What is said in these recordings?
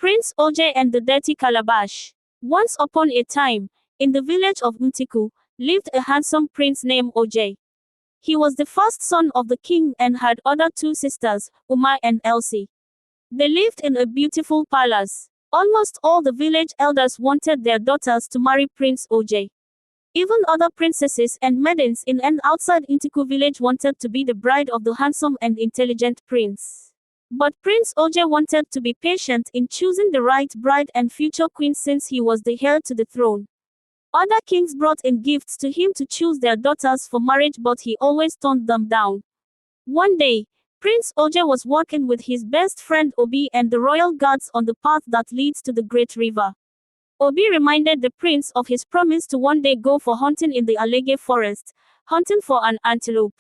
Prince Ojie and the Dirty Calabash. Once upon a time, in the village of Ntiku, lived a handsome prince named Ojie. He was the first son of the king and had other two sisters, Uma and Elsie. They lived in a beautiful palace. Almost all the village elders wanted their daughters to marry Prince Ojie. Even other princesses and maidens in and outside Ntiku village wanted to be the bride of the handsome and intelligent prince. But Prince Ojie wanted to be patient in choosing the right bride and future queen since he was the heir to the throne. Other kings brought in gifts to him to choose their daughters for marriage, but he always turned them down. One day, Prince Ojie was walking with his best friend Obi and the royal guards on the path that leads to the great river. Obi reminded the prince of his promise to one day go for hunting in the Alege forest, hunting for an antelope.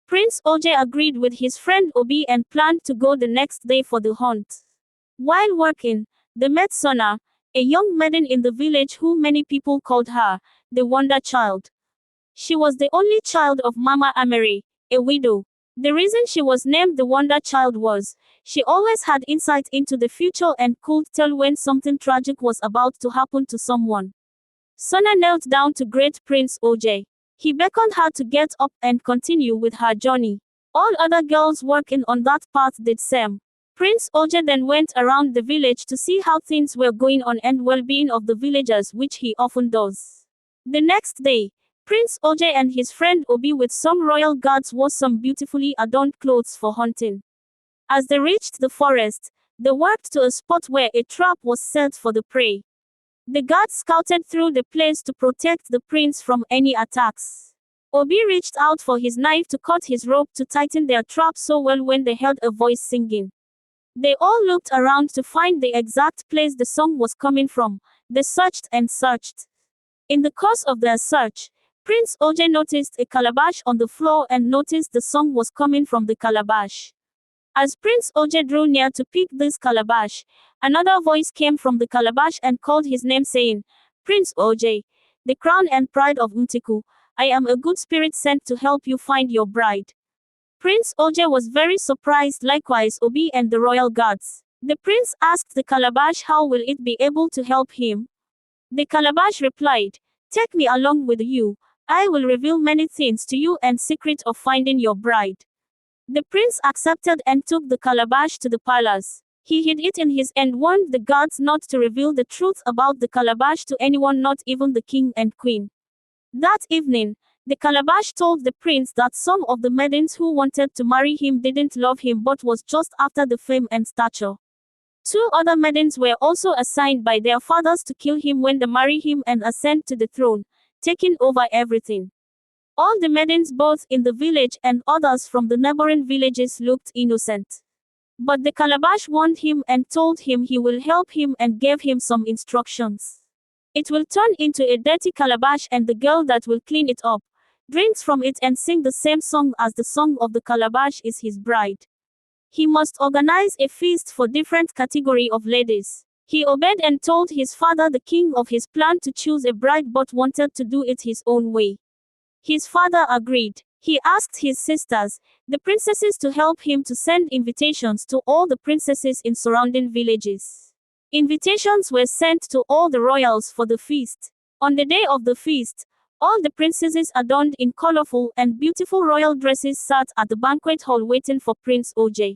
Prince Ojie agreed with his friend Obi and planned to go the next day for the hunt. While working, they met Sona, a young maiden in the village who many people called her the Wonder Child. She was the only child of Mama Amere, a widow. The reason she was named the Wonder Child was, she always had insight into the future and could tell when something tragic was about to happen to someone. Sona knelt down to greet Prince Ojie. He beckoned her to get up and continue with her journey. All other girls working on that path did same. Prince Ojie then went around the village to see how things were going on and well-being of the villagers, which he often does. The next day, Prince Ojie and his friend Obi with some royal guards wore some beautifully adorned clothes for hunting. As they reached the forest, they walked to a spot where a trap was set for the prey. The guards scouted through the place to protect the prince from any attacks. Obi reached out for his knife to cut his rope to tighten their trap so well when they heard a voice singing. They all looked around to find the exact place the song was coming from. They searched and searched. In the course of their search, Prince Ojie noticed a calabash on the floor and noticed the song was coming from the calabash. As Prince Ojie drew near to pick this calabash, another voice came from the calabash and called his name saying, "Prince Ojie, the crown and pride of Ntiku, I am a good spirit sent to help you find your bride." Prince Ojie was very surprised, likewise Obi and the royal guards. The prince asked the calabash how will it be able to help him. The calabash replied, "Take me along with you, I will reveal many things to you and secret of finding your bride." The prince accepted and took the calabash to the palace. He hid it in his and warned the guards not to reveal the truth about the calabash to anyone, not even the king and queen. That evening, the calabash told the prince that some of the maidens who wanted to marry him didn't love him but was just after the fame and stature. Two other maidens were also assigned by their fathers to kill him when they marry him and ascend to the throne, taking over everything. All the maidens both in the village and others from the neighboring villages looked innocent. But the calabash warned him and told him he will help him and gave him some instructions. It will turn into a dirty calabash and the girl that will clean it up drinks from it and sing the same song as the song of the calabash is his bride. He must organize a feast for different category of ladies. He obeyed and told his father the king of his plan to choose a bride but wanted to do it his own way. His father agreed. He asked his sisters, the princesses, to help him to send invitations to all the princesses in surrounding villages. Invitations were sent to all the royals for the feast. On the day of the feast, all the princesses adorned in colorful and beautiful royal dresses sat at the banquet hall waiting for Prince Ojie.